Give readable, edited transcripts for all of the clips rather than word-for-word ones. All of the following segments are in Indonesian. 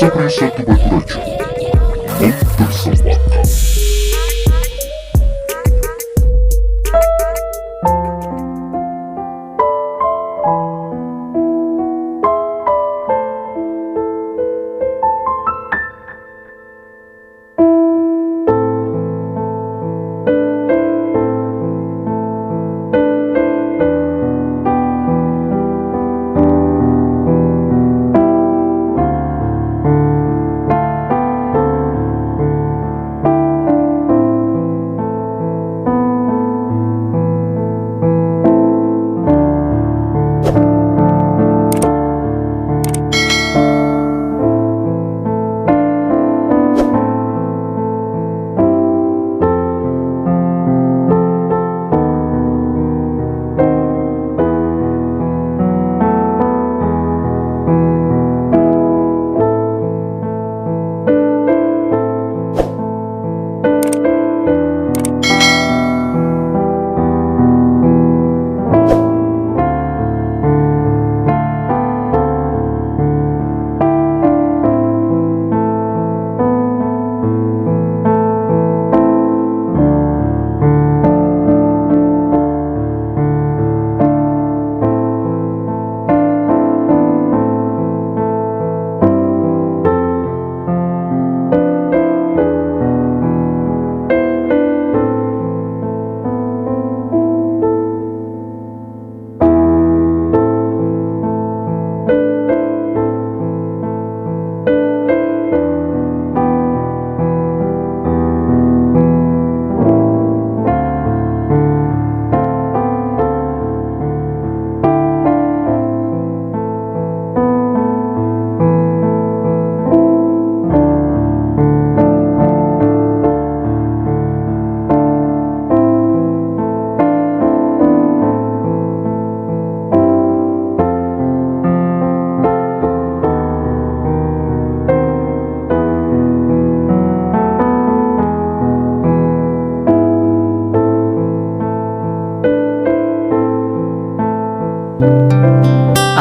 Satria Satu Batu Raja mempersembahkan.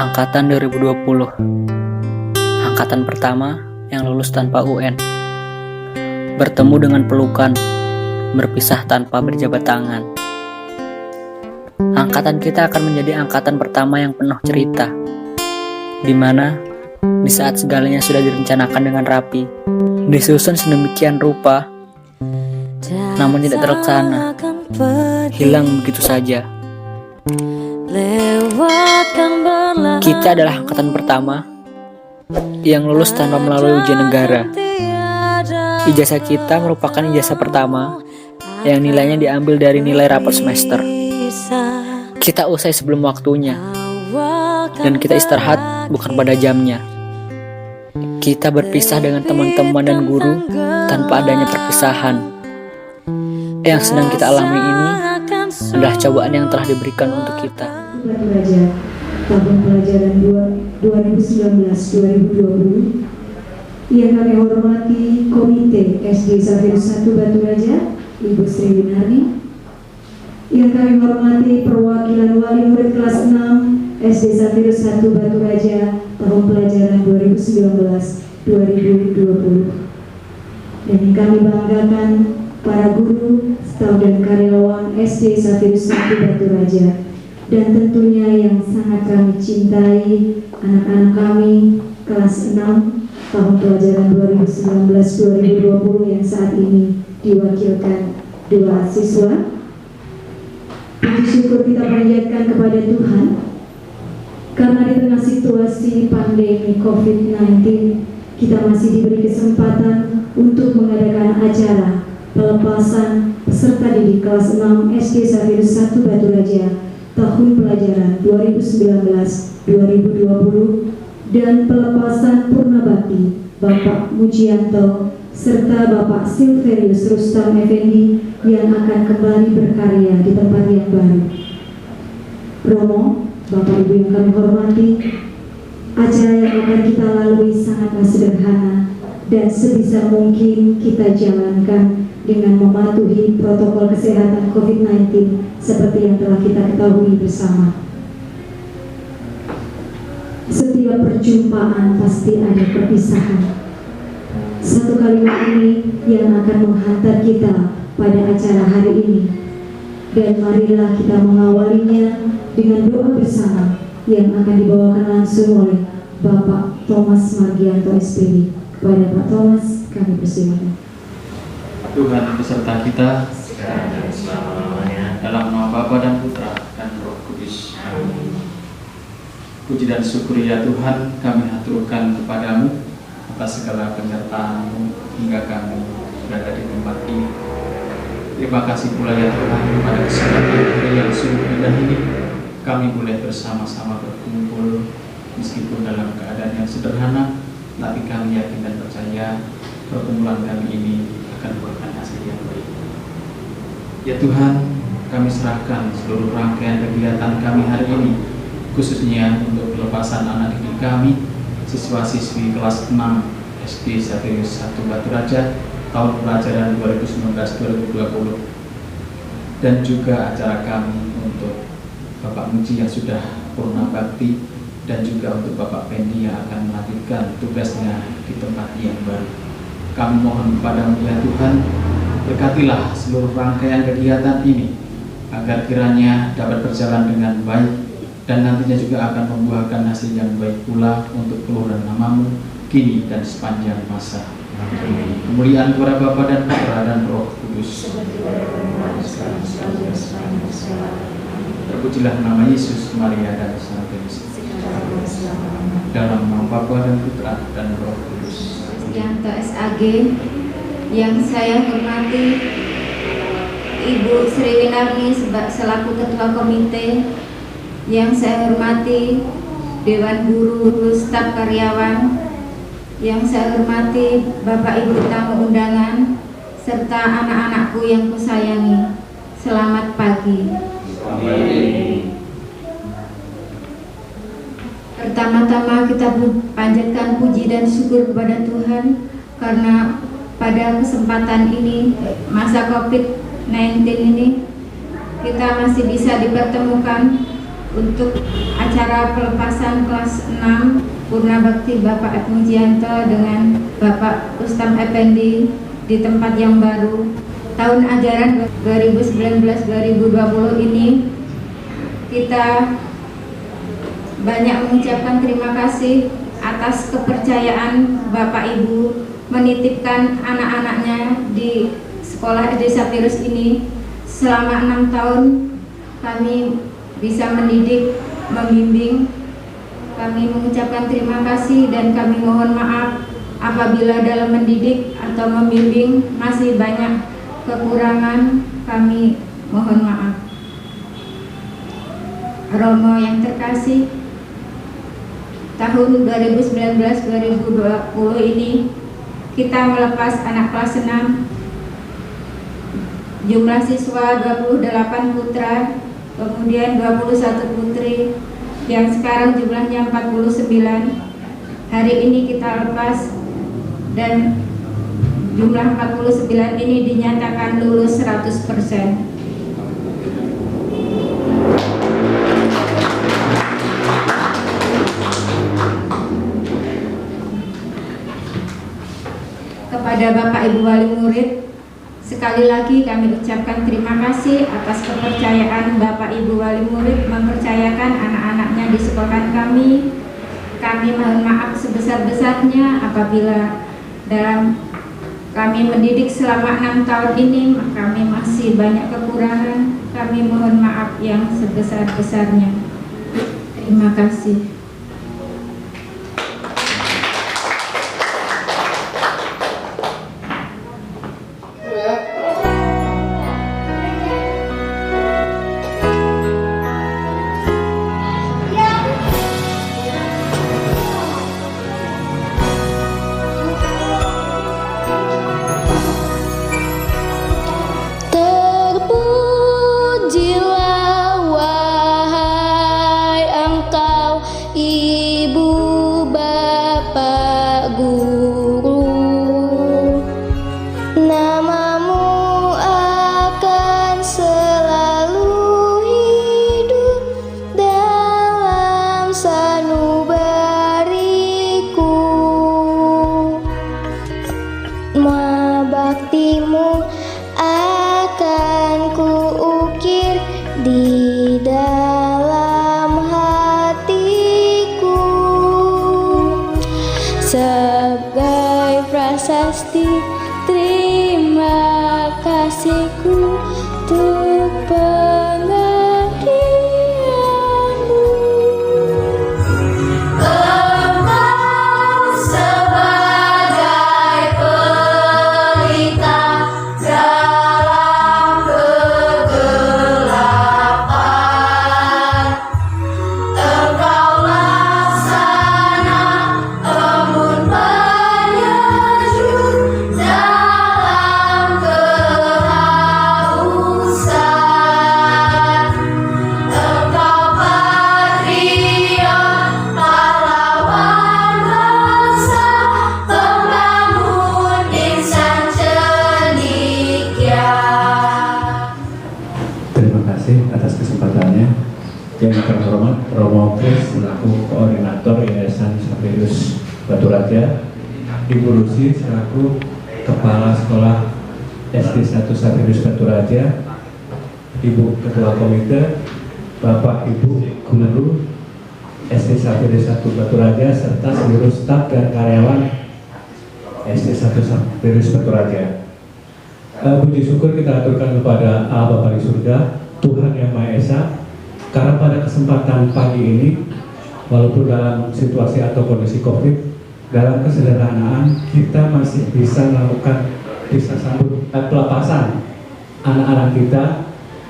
Angkatan 2020, angkatan pertama yang lulus tanpa UN, bertemu dengan pelukan, berpisah tanpa berjabat tangan. Angkatan kita akan menjadi angkatan pertama yang penuh cerita, di mana di saat segalanya sudah direncanakan dengan rapi, disusun sedemikian rupa, namun tidak terlaksana, hilang begitu saja. Kita adalah angkatan pertama yang lulus tanpa melalui ujian negara. Ijazah kita merupakan ijazah pertama yang nilainya diambil dari nilai rapor semester. Kita usai sebelum waktunya, dan kita istirahat bukan pada jamnya. Kita berpisah dengan teman-teman dan guru tanpa adanya perpisahan. Yang sedang kita alami ini adalah cobaan yang telah diberikan untuk kita. Batu Raja, tahun pelajaran 2019-2020, yang kami hormati Komite SD Safirus 1 Batu Raja, Ibu Sri Winarni, yang kami hormati perwakilan wali murid kelas 6 SD Safirus 1 Batu Raja, tahun pelajaran 2019-2020, dan yang kami banggakan para guru, staf dan karyawan SD Safirus 1 Batu Raja, dan tentunya yang sangat kami cintai anak-anak kami kelas 6 tahun pelajaran 2019-2020 yang saat ini diwakilkan 2 siswa. Puji syukur kita panjatkan kepada Tuhan karena di tengah situasi pandemi COVID-19 kita masih diberi kesempatan untuk mengadakan acara pelepasan peserta didik kelas 6 SD Safirus 1 Batu Raja tahun pelajaran 2019-2020 dan pelepasan Purnabakti Bapak Mujianto serta Bapak Silverius Rustam Effendi yang akan kembali berkarya di tempat yang baru. Romo, Bapak Ibu yang kami hormati, acara yang akan kita lalui sangatlah sederhana dan sebisa mungkin kita jalankan dengan mematuhi protokol kesehatan COVID-19 seperti yang telah kita ketahui bersama. Setiap perjumpaan pasti ada perpisahan, Satu kalimat ini yang akan menghantar kita pada acara hari ini. Dan marilah kita mengawalinya dengan doa bersama yang akan dibawakan langsung oleh Bapak Thomas Margianto SPD. Kepada Pak Thomas, kami persilakan. Tuhan beserta kita sekarang dan selama-lamanya, dalam nama Bapa dan Putra dan Roh Kudus. Amin. Puji dan syukur ya Tuhan kami haturkan kepadamu atas segala penyertaan-Mu hingga kami berada di tempat ini. Terima kasih pula ya Tuhan pada kesempatan hari yang sungguh indah ini kami boleh bersama-sama berkumpul meskipun dalam keadaan yang sederhana, tapi kami yakin dan percaya perkumpulan kami ini akan membuahkan hasil yang baik. Ya Tuhan, kami serahkan seluruh rangkaian kegiatan kami hari ini, khususnya untuk pelepasan anak didik kami, siswa-siswi kelas 6 SD Xaverius 1 Batu Raja tahun pelajaran 2019-2020, dan juga acara kami untuk Bapak Muji yang sudah purna bakti, dan juga untuk Bapak Pendi yang akan melanjutkan tugasnya di tempat yang baru. Kami mohon kepadamu ya Tuhan, berkatilah seluruh rangkaian kegiatan ini agar kiranya dapat berjalan dengan baik dan nantinya juga akan membuahkan hasil yang baik pula untuk keluhuran nama-Mu kini dan sepanjang masa. Kemuliaan kepada Bapa dan Putra dan Roh Kudus. Terpujilah nama Yesus, Maria dan Santo Yosef. Dalam nama Bapa dan Putra dan Roh Kudus. Yanto SAG, yang saya hormati Ibu Sri Winarni selaku Ketua Komite, yang saya hormati Dewan Guru, staf karyawan, yang saya hormati Bapak Ibu tamu undangan, serta anak-anakku yang kusayangi. Selamat pagi. Amin. Pertama-tama kita panjatkan puji dan syukur kepada Tuhan karena pada kesempatan ini, masa COVID-19 ini, kita masih bisa dipertemukan untuk acara pelepasan kelas 6 Purna Bakti Bapak Mujianto dengan Bapak Rustam Effendi di tempat yang baru. Tahun ajaran 2019-2020 ini kita banyak mengucapkan terima kasih atas kepercayaan Bapak Ibu menitipkan anak-anaknya di sekolah SD Xaverius ini. Selama 6 tahun kami bisa mendidik, membimbing. Kami mengucapkan terima kasih dan kami mohon maaf apabila dalam mendidik atau membimbing masih banyak kekurangan. Kami mohon maaf. Romo yang terkasih, tahun 2019-2020 ini kita melepas anak kelas 6, jumlah siswa 28 putra, kemudian 21 putri, yang sekarang jumlahnya 49. Hari ini kita lepas dan jumlah 49 ini dinyatakan lulus 100%. Kepada Bapak Ibu Wali Murid, sekali lagi kami ucapkan terima kasih atas kepercayaan Bapak Ibu Wali Murid mempercayakan anak-anaknya di sekolah kami. Kami mohon maaf sebesar-besarnya apabila dalam kami mendidik selama 6 tahun ini kami masih banyak kekurangan. Kami mohon maaf yang sebesar-besarnya. Terima kasih. di dalam hatiku sebagai prasasti terima kasihku untuk pengabdianmu. Engkau sebagai pelita dalam kegelapan, engkau laksana embun penyejuk dalam kehausan, engkau patriot pahlawan bangsa, pembangun insan cendekia. Terima kasih atas kesempatannya. Yang terhormat Romo Kris selaku koordinator Yayasan Xaverius Batu Raja, Ibu Lucy selaku Kepala Sekolah SD 1 Xaverius Batu Raja, Ibu Ketua Komite, Bapak Ibu Guru SD Xaverius 1 Batu Raja, serta seluruh staf dan karyawan SD 1 Xaverius Batu Raja. Puji syukur kita aturkan kepada Allah Bapa di surga, Tuhan Yang Maha Esa, karena pada kesempatan pagi ini, walaupun dalam situasi atau kondisi COVID, dalam kesederhanaan kita masih bisa sambut pelepasan anak-anak kita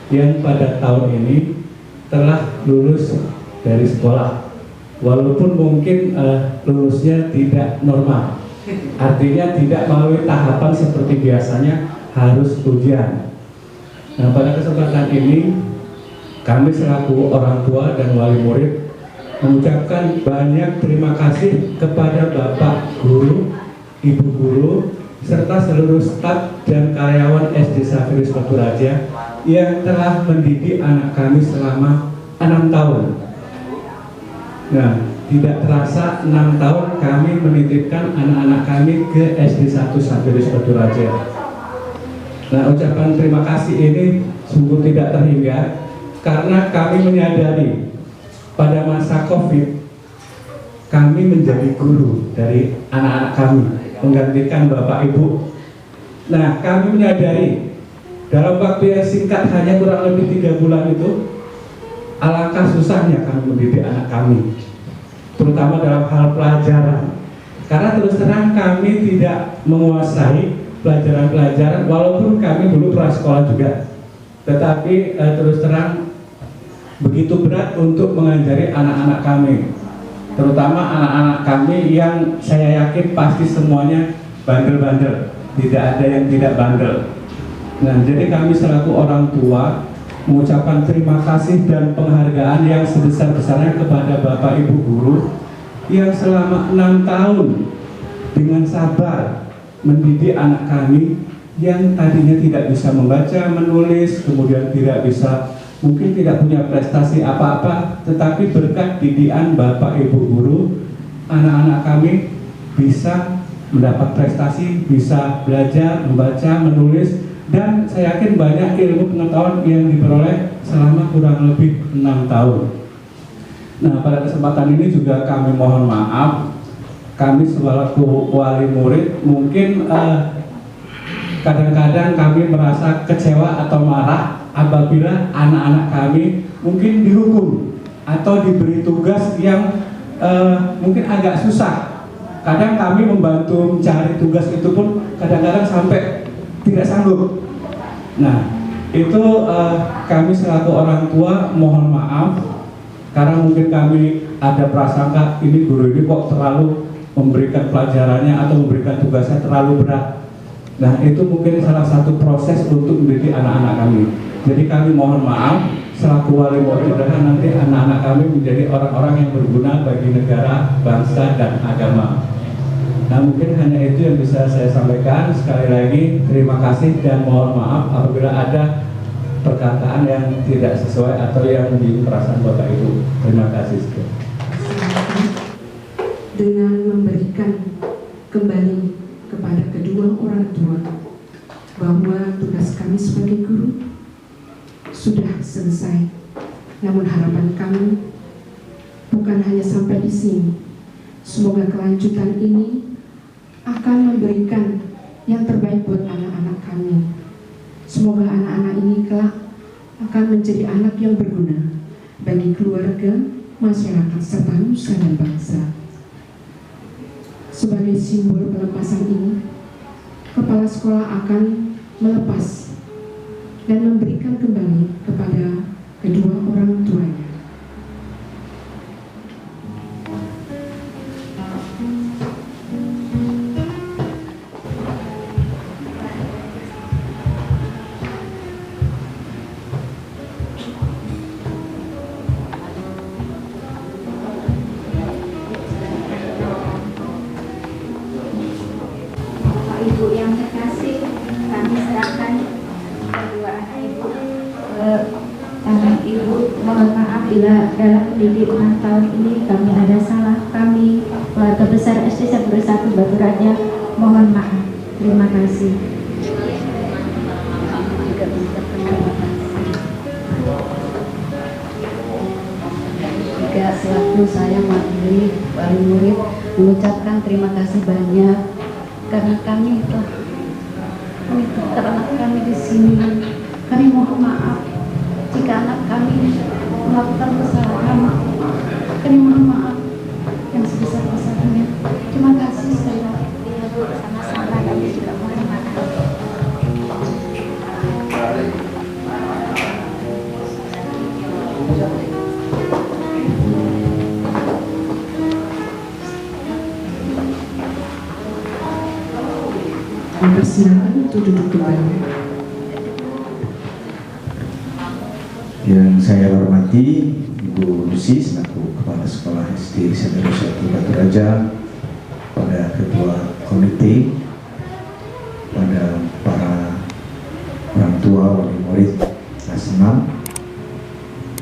yang pada tahun ini telah lulus dari sekolah, walaupun mungkin lulusnya tidak normal, artinya tidak melalui tahapan seperti biasanya harus ujian. Nah, pada kesempatan ini kami selaku orang tua dan wali murid mengucapkan banyak terima kasih kepada Bapak Guru, Ibu Guru, serta seluruh staf dan karyawan SD Xaverius Batu Raja yang telah mendidik anak kami selama 6 tahun. Nah, tidak terasa 6 tahun kami menitipkan anak-anak kami ke SD 1 Xaverius Batu Raja. Nah, ucapan terima kasih ini sungguh tidak terhingga karena kami menyadari pada masa COVID kami menjadi guru dari anak-anak kami, menggantikan Bapak Ibu. Nah, kami menyadari dalam waktu yang singkat, hanya kurang lebih 3 bulan itu, alangkah susahnya kami mendidik anak kami, terutama dalam hal pelajaran. Karena terus terang kami tidak menguasai pelajaran-pelajaran, walaupun kami dulu prasekolah juga, tetapi terus terang begitu berat untuk mengajari anak-anak kami, terutama anak-anak kami yang saya yakin pasti semuanya bandel-bandel, tidak ada yang tidak bandel. Nah, jadi kami selaku orang tua mengucapkan terima kasih dan penghargaan yang sebesar-besarnya kepada Bapak Ibu Guru yang selama 6 tahun dengan sabar mendidik anak kami yang tadinya tidak bisa membaca, menulis, kemudian tidak bisa, mungkin tidak punya prestasi apa-apa, tetapi berkat didikan Bapak Ibu Guru, anak-anak kami bisa mendapat prestasi, bisa belajar, membaca, menulis, dan saya yakin banyak ilmu pengetahuan yang diperoleh selama kurang lebih 6 tahun. Nah, pada kesempatan ini juga kami mohon maaf, kami selaku wali murid mungkin kadang-kadang kami merasa kecewa atau marah apabila anak-anak kami mungkin dihukum atau diberi tugas yang mungkin agak susah. Kadang kami membantu mencari tugas itu pun kadang-kadang sampai tidak sanggup. Nah, itu kami selaku orang tua mohon maaf karena mungkin kami ada prasangka ini guru ini kok terlalu memberikan pelajarannya atau memberikan tugasnya terlalu berat. Nah, itu mungkin salah satu proses untuk mendidik anak-anak kami. Jadi kami mohon maaf selaku wali murid, dan nanti anak-anak kami menjadi orang-orang yang berguna bagi negara, bangsa, dan agama. Nah, mungkin hanya itu yang bisa saya sampaikan. Sekali lagi terima kasih dan mohon maaf apabila ada perkataan yang tidak sesuai atau yang menyinggung perasaan Bapak Ibu. Terima kasih. Dengan memberikan kembali kepada kedua orang tua bahwa tugas kami sebagai guru sudah selesai. Namun harapan kami bukan hanya sampai di sini. Semoga kelanjutan ini akan memberikan yang terbaik buat anak-anak kami. Semoga anak-anak ini kelak akan menjadi anak yang berguna bagi keluarga, masyarakat, serta nusa dan bangsa. Sebagai simbol pelepasan ini, kepala sekolah akan melepas dan memberikan kembali kepada kedua orang tuanya. Ibu yang terkasih, kami serahkan kedua anak ibu ke tangan ibu. Mohon maaf bila dalam mendidik 6 tahun ini kami ada salah. Kami keluarga besar SD Saberu 1 Batu Raja mohon maaf. Terima kasih. Juga selaku saya mewakili wali murid mengucapkan terima kasih banyak karena kami telah menitipkan anak kami di sini. Kami mohon maaf jika anak kami melakukan kesalahan. Kami mohon maaf yang sebesar-besarnya. Terima kasih sekali lagi. Sama-sama, kami juga mohon maaf. Persilakan untuk duduk kembali. Yang saya hormati Ibu Lucy selaku Kepala Sekolah SD Saberu 1 Batu Raja, pada ketua komite, pada para orang tua wali murid kelas 6,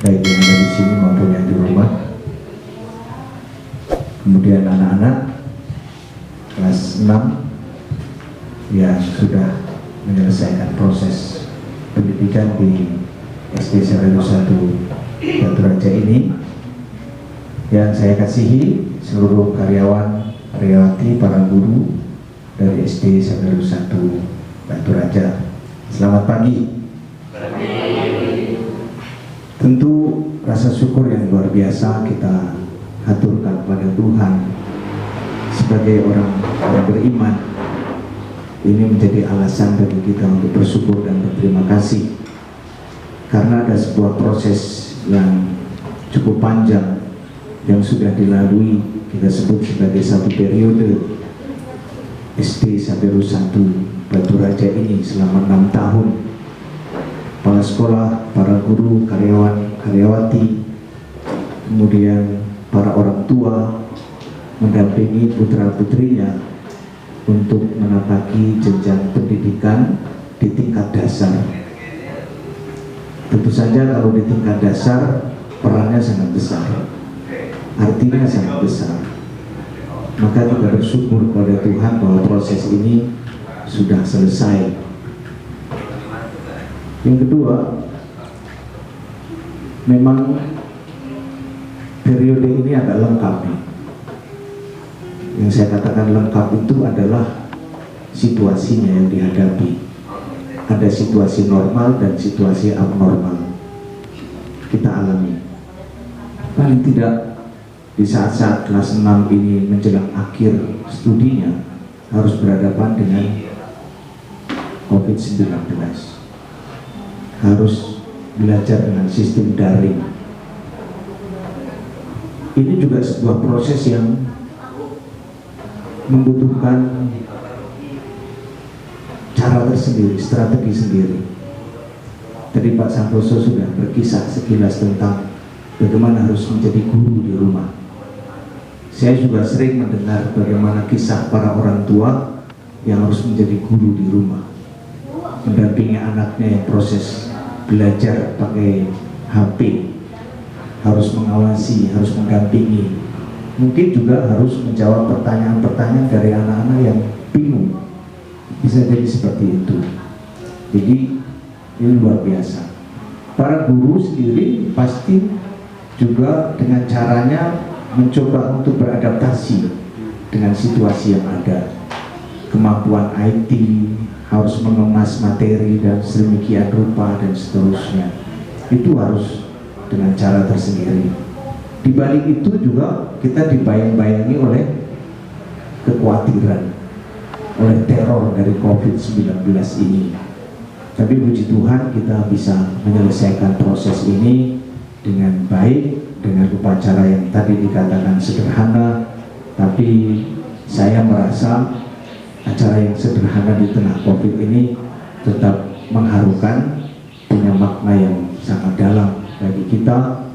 baik yang ada di sini maupun yang di rumah, kemudian anak-anak kelas 6 yang sudah menyelesaikan proses pendidikan di SD Saberu 1 Batu Raja ini, yang saya kasihi seluruh karyawan, karyawati, para guru dari SD Saberu 1 Batu Raja. Selamat pagi. Tentu rasa syukur yang luar biasa kita haturkan kepada Tuhan sebagai orang beriman. Ini menjadi alasan bagi kita untuk bersyukur dan berterima kasih, karena ada sebuah proses yang cukup panjang yang sudah dilalui, kita sebut sebagai satu periode SD Saberu 1 Batu Raja ini selama 6 tahun. Kepala sekolah, para guru, karyawan, karyawati, kemudian para orang tua mendampingi putra-putrinya untuk menapaki jenjang pendidikan di tingkat dasar. Tentu saja kalau di tingkat dasar perannya sangat besar, artinya sangat besar. Maka kita bersyukur kepada Tuhan bahwa proses ini sudah selesai. Yang kedua, memang periode ini agak lengkap nih. Yang saya katakan lengkap itu adalah situasinya yang dihadapi. Ada situasi normal dan situasi abnormal kita alami. Paling tidak di saat-saat kelas 6 ini menjelang akhir studinya harus berhadapan dengan COVID-19, harus belajar dengan sistem daring. Ini juga sebuah proses yang membutuhkan cara tersendiri, strategi sendiri. Tadi Pak Santoso sudah berkisah sekilas tentang bagaimana harus menjadi guru di rumah. Saya juga sering mendengar bagaimana kisah para orang tua yang harus menjadi guru di rumah, mendampingi anaknya yang proses belajar pakai HP, harus mengawasi, harus mendampingi. Mungkin juga harus menjawab pertanyaan-pertanyaan dari anak-anak yang bingung. Bisa jadi seperti itu. Jadi ini luar biasa. para guru sendiri pasti juga dengan caranya mencoba untuk beradaptasi dengan situasi yang ada. Kemampuan IT, harus mengemas materi dan sedemikian rupa dan seterusnya. Itu harus dengan cara tersendiri. Di balik itu juga kita dibayang-bayangi oleh kekhawatiran, oleh teror dari COVID-19 ini. Tapi puji Tuhan kita bisa menyelesaikan proses ini dengan baik, dengan upacara yang tadi dikatakan sederhana, tapi saya merasa acara yang sederhana di tengah COVID ini tetap mengharukan, punya makna yang sangat dalam bagi kita,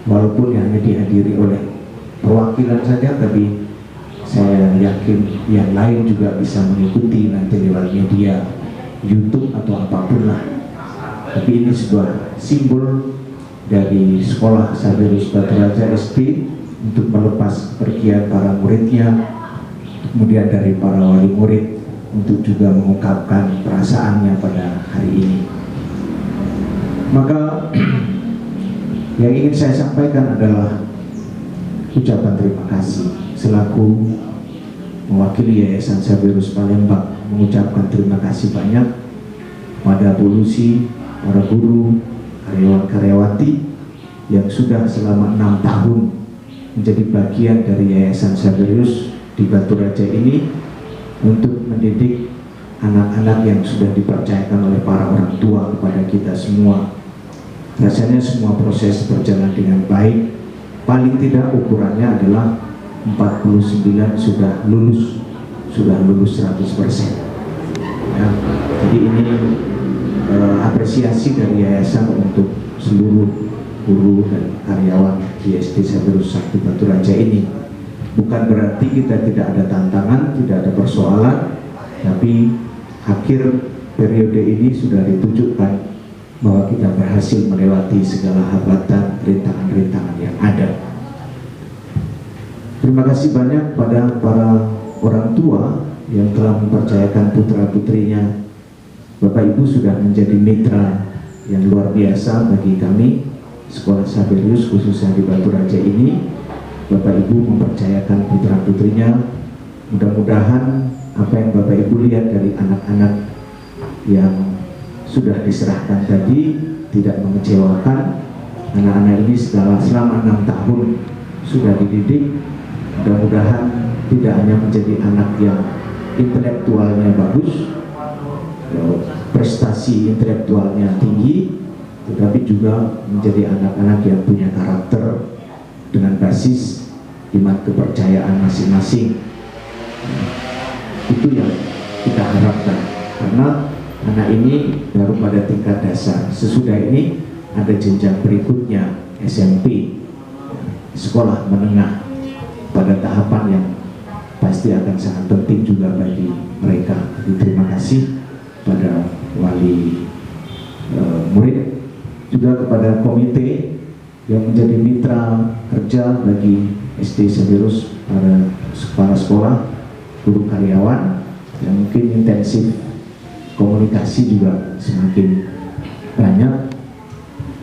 walaupun hanya dihadiri oleh perwakilan saja, tapi saya yakin yang lain juga bisa mengikuti nanti lewat media YouTube atau apapun lah. Tapi ini sebuah simbol dari Sekolah Xaverius Batu Raja SD untuk melepas kepergian para muridnya, kemudian dari para wali murid untuk juga mengungkapkan perasaannya pada hari ini. Maka yang ingin saya sampaikan adalah ucapan terima kasih selaku mewakili Yayasan Xaverius Palembang, mengucapkan terima kasih banyak pada Bu Lucy, para guru, karyawan-karyawati yang sudah selama 6 tahun menjadi bagian dari Yayasan Xaverius di Batu Raja ini untuk mendidik anak-anak yang sudah dipercayakan oleh para orang tua kepada kita semua. Rasanya semua proses berjalan dengan baik. Paling tidak ukurannya adalah 49 sudah lulus 100%. Ya, jadi ini apresiasi dari yayasan untuk seluruh guru dan karyawan di SD Xaverius 1 Batu Raja ini. Bukan berarti kita tidak ada tantangan, tidak ada persoalan, tapi akhir periode ini sudah ditunjukkan bahwa kita berhasil melewati segala hambatan, rintangan-rintangan yang ada. Terima kasih banyak pada para orang tua yang telah mempercayakan putra-putrinya. Bapak Ibu sudah menjadi mitra yang luar biasa bagi kami Sekolah Xaverius khususnya di Batu Raja ini. Bapak Ibu mempercayakan putra-putrinya. Mudah-mudahan apa yang Bapak Ibu lihat dari anak-anak yang sudah diserahkan tadi tidak mengecewakan. Anak-anak ini selama 6 tahun sudah dididik. Mudah-mudahan tidak hanya menjadi anak yang intelektualnya bagus, prestasi intelektualnya tinggi, tetapi juga menjadi anak-anak yang punya karakter dengan basis iman kepercayaan masing-masing. Itu yang kita harapkan, karena anak ini baru pada tingkat dasar. Sesudah ini ada jenjang berikutnya, SMP, sekolah menengah, pada tahapan yang pasti akan sangat penting juga bagi mereka. Jadi, terima kasih pada wali murid, juga kepada komite yang menjadi mitra kerja bagi SD Xaverius, para kepala sekolah, guru karyawan, yang mungkin intensif komunikasi juga semakin banyak.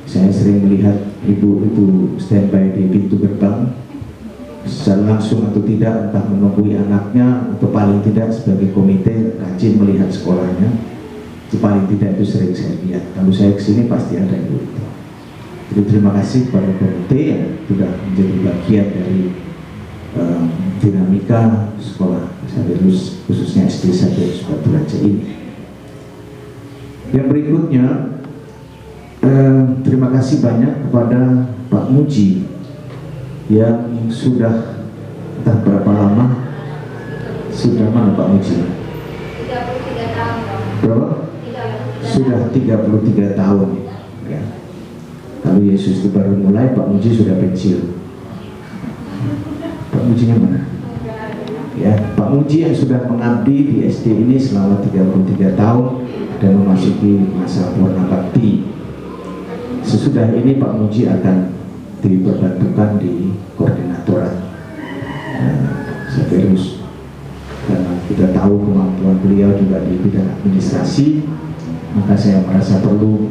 Saya sering melihat ibu itu standby di pintu gerbang, secara langsung atau tidak, entah menunggui anaknya atau paling tidak sebagai komite rajin melihat sekolahnya. Itu paling tidak itu sering saya lihat. Kalau saya kesini pasti ada ibu itu. Jadi terima kasih kepada komite yang sudah menjadi bagian dari dinamika sekolah Xaverius khususnya SD Xaverius Batu Raja ini. Yang berikutnya, terima kasih banyak kepada Pak Muji yang sudah entah berapa lama, sudah mana Pak Muji? 33 tahun. Berapa? Sudah 33 tahun. Ya. Kalau Yesus itu baru mulai, Pak Muji sudah pensiun. Pak Mujinya mana? Ya, Pak Muji yang sudah mengabdi di SD ini selama 33 tahun dan memasuki masa purna bakti. Sesudah ini Pak Muji akan diperbantukan di koordinatoran Xaverius, karena kita tahu kemampuan beliau juga di bidang administrasi, maka saya merasa perlu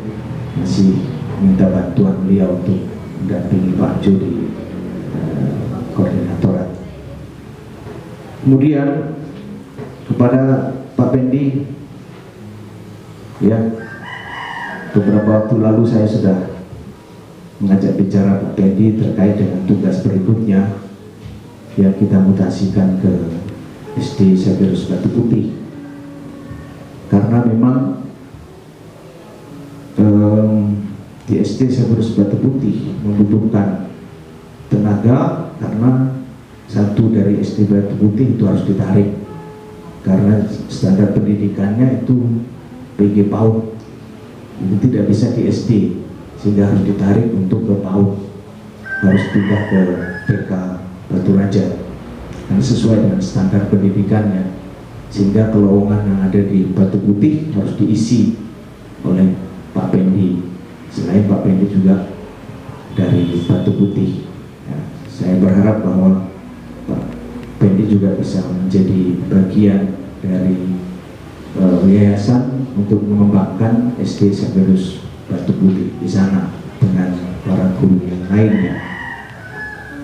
masih minta bantuan beliau untuk mendampingi Pak Jo di koordinatorat. Kemudian kepada Pak Pendi, ya, beberapa waktu lalu saya sudah mengajak bicara Pak Pendi terkait dengan tugas berikutnya yang kita mutasikan ke SD Xaverius Batu Putih, karena memang di SD Xaverius Batu Putih membutuhkan tenaga, karena satu dari SD Batu Putih itu harus ditarik karena standar pendidikannya itu PG PAUD, itu tidak bisa di SD, sehingga harus ditarik untuk ke PAUD, harus pindah ke TK Batu Raja karena sesuai dengan standar pendidikannya, sehingga kelowongan yang ada di Batu Putih harus diisi oleh Pak Pendi. Selain Pak Pendi juga dari Batu Putih, ya, saya berharap bahwa Pak Pendi juga bisa menjadi bagian dari yayasan untuk mengembangkan SD Xaverius Batu Putih di sana dengan para guru yang lainnya.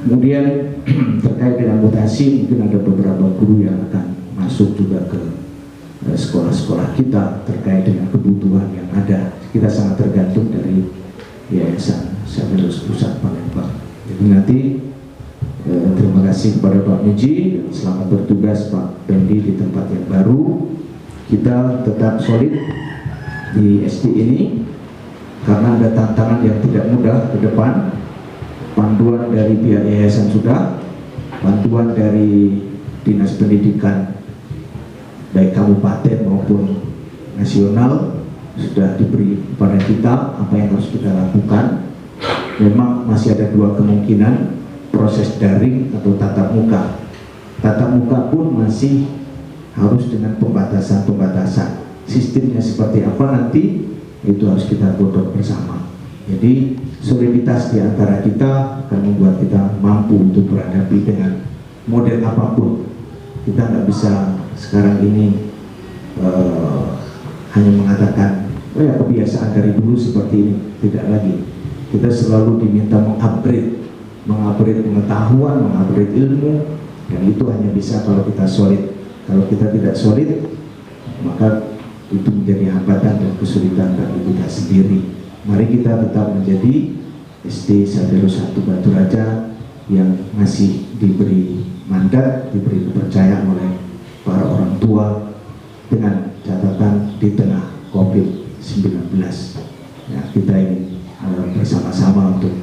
Kemudian terkait dengan mutasi, mungkin ada beberapa guru yang akan masuk juga ke sekolah-sekolah kita terkait dengan kebutuhan yang ada. Kita sangat tergantung dari yayasan Xaverius Pusat Palembang. Jadi nanti terima kasih kepada Pak Muji, selamat bertugas Pak Pendi di tempat yang baru. Kita tetap solid di SD ini karena ada tantangan yang tidak mudah ke depan. Panduan dari pihak yayasan sudah, bantuan dari Dinas Pendidikan baik kabupaten maupun nasional sudah diberi kepada kita apa yang harus kita lakukan. Memang masih ada dua kemungkinan, proses daring atau tatap muka. Tatap muka pun masih harus dengan pembatasan-pembatasan. Sistemnya seperti apa nanti itu harus kita godok bersama. Jadi soliditas di antara kita akan membuat kita mampu untuk berhadapi dengan model apapun. Kita nggak bisa sekarang ini hanya mengatakan, oh ya kebiasaan dari dulu seperti ini. Tidak lagi. Kita selalu diminta mengupgrade pengetahuan, mengupgrade ilmu, dan itu hanya bisa kalau kita solid. Kalau kita tidak solid, maka itu menjadi hambatan dan kesulitan bagi kita sendiri. Mari kita tetap menjadi SD Xaverius 1 Batu Raja yang masih diberi mandat, diberi kepercayaan oleh para orang tua dengan catatan di tengah COVID-19. Ya, kita ingin bersama-sama untuk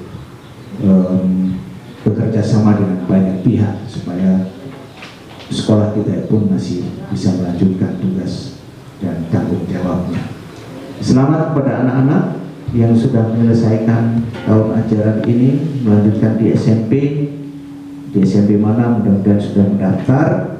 bekerja sama dengan banyak pihak supaya sekolah kita pun masih bisa melanjutkan tugas dan tanggung jawabnya. Selamat kepada anak-anak yang sudah menyelesaikan tahun ajaran ini, melanjutkan di SMP. Di SMP mana mudah-mudahan sudah mendaftar.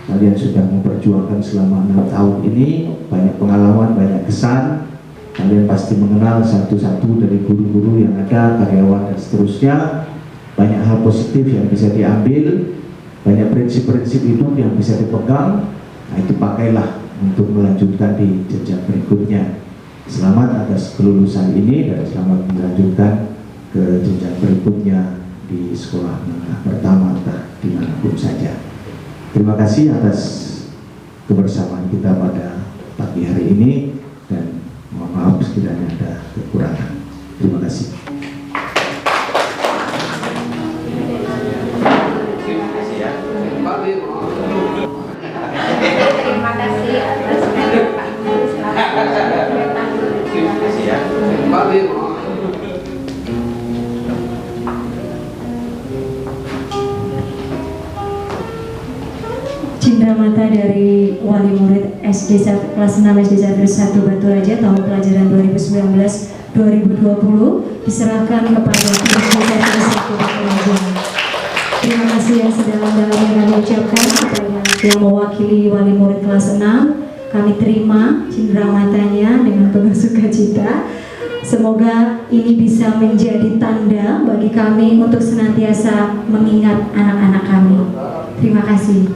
Kalian sudah memperjuangkan selama 6 tahun ini, banyak pengalaman, banyak kesan. Kalian pasti mengenal satu-satu dari guru-guru yang ada, karyawan dan seterusnya. Banyak hal positif yang bisa diambil, banyak prinsip-prinsip hidup yang bisa dipegang. Nah, itu pakailah untuk melanjutkan di jenjang berikutnya. Selamat atas kelulusan ini dan selamat melanjutkan ke jenjang berikutnya di sekolah menengah pertama atau dimanapun saja. Terima kasih atas kebersamaan kita pada pagi hari ini dan mohon maaf sekiranya ada kekurangan. Terima kasih. Terima kasih atas Pak Guru, selamat. Terima kasih ya. Cindramata dari wali murid SD kelas 6 SD Xaverius 1 Batu Raja tahun pelajaran 2019-2020 diserahkan kepada SD Xaverius 1 Batu Raja. Terima kasih yang sedalam-dalamnya kami ucapkan kepada yang mewakili wali murid kelas 6. Kami terima cindramatanya dengan penuh sukacita. Semoga ini bisa menjadi tanda bagi kami untuk senantiasa mengingat anak-anak kami. Terima kasih.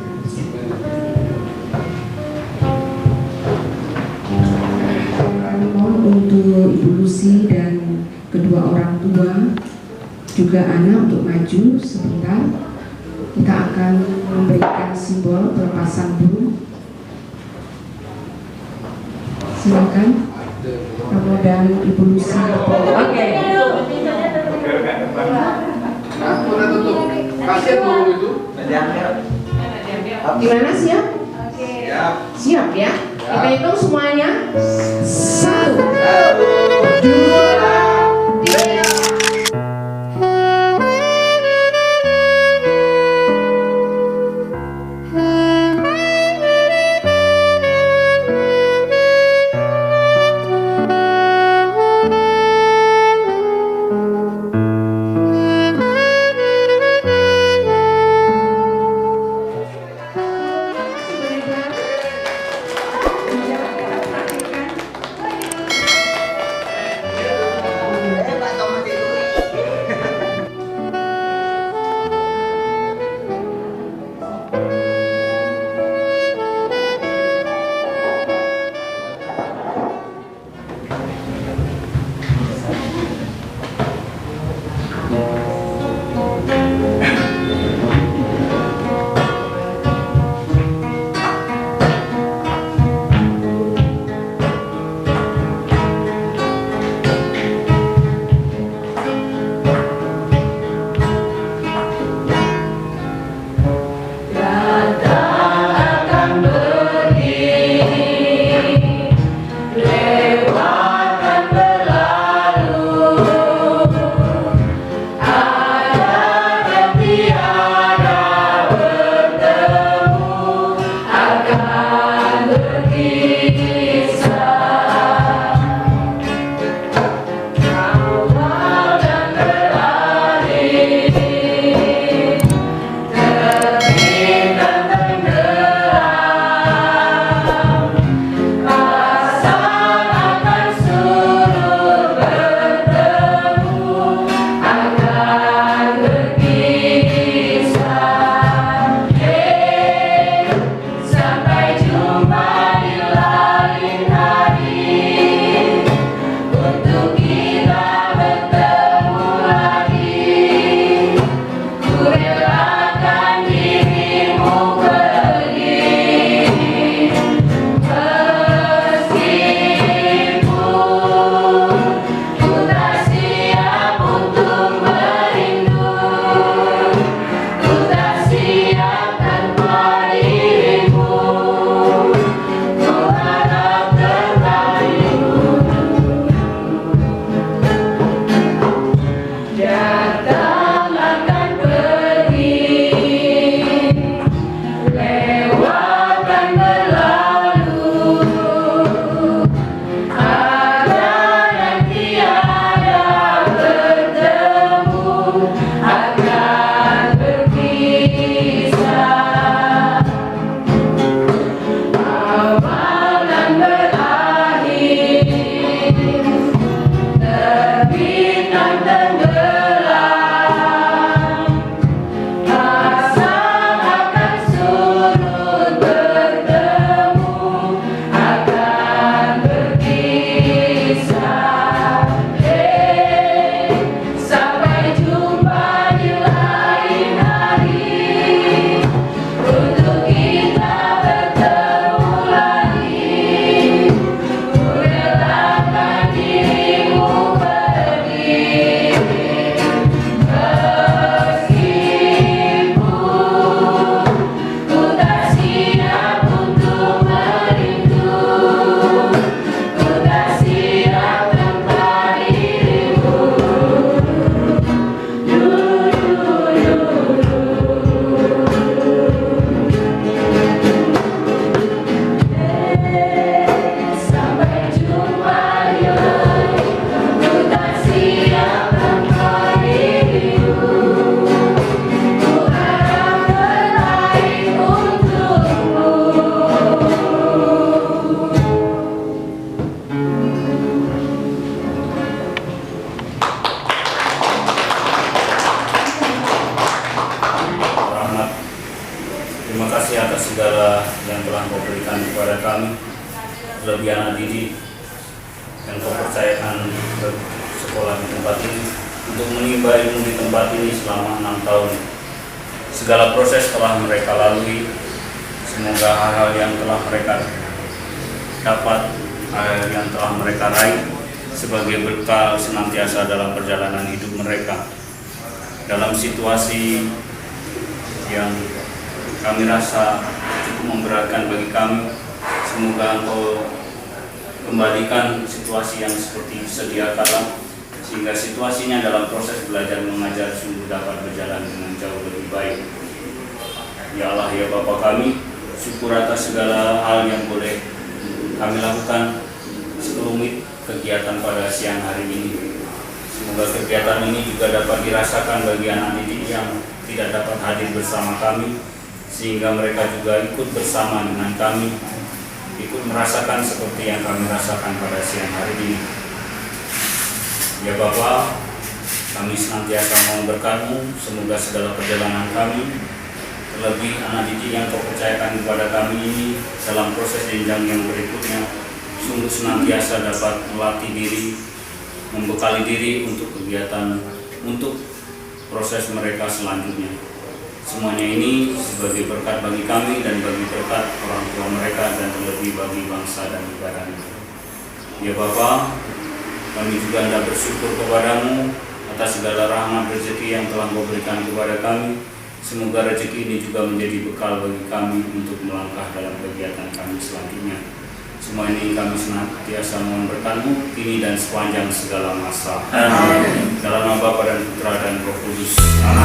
Kami mohon untuk Ibu Lucy dan kedua orang tua, juga anak untuk maju sebentar. Kita akan memberikan simbol pelepasan burung. Silakan Romo dan Ibu Lucy. Oke. Aku udah tutup. Kasihan burung itu. Gimana, siap? Siap. Siap ya? Kita hitung semuanya. 1, 2, 3. kelebihan didik yang kau percayakan bersekolah di tempat ini, untuk menimba ilmu di tempat ini selama 6 tahun. Segala proses telah mereka lalui. Semoga hal-hal yang telah mereka dapat, hal yang telah mereka raih sebagai bekal senantiasa dalam perjalanan hidup mereka. Dalam situasi yang kami rasa cukup memberatkan bagi kami, semoga Engkau kembalikan situasi yang seperti sedia kala, sehingga situasinya dalam proses belajar mengajar sungguh dapat berjalan dengan jauh lebih baik. Ya Allah, ya Bapa kami, syukur atas segala hal yang boleh kami lakukan sekelumit kegiatan pada siang hari ini. Semoga kegiatan ini juga dapat dirasakan bagi anak didik yang tidak dapat hadir bersama kami, sehingga mereka juga ikut bersama dengan kami, ikut merasakan seperti yang kami rasakan pada siang hari ini. Ya Bapa, kami senantiasa mohon berkat-Mu, semoga segala perjalanan kami, terlebih anak didik yang Kau percayakan kepada kami ini dalam proses jenjang yang berikutnya, sungguh senantiasa dapat melatih diri, membekali diri untuk kegiatan, untuk proses mereka selanjutnya. Semuanya ini sebagai berkat bagi kami dan bagi berkat orang tua mereka dan terlebih bagi bangsa dan negara. Ya Bapa, kami juga hendak bersyukur kepada-Mu atas segala rahmat rezeki yang telah Kau berikan kepada kami. Semoga rezeki ini juga menjadi bekal bagi kami untuk melangkah dalam kegiatan kami selanjutnya. Semua ini kami senantiasa mohon berkat-Mu kini dan sepanjang segala masa. Amin. Dalam nama Bapa dan Putra dan Roh Kudus. Amin.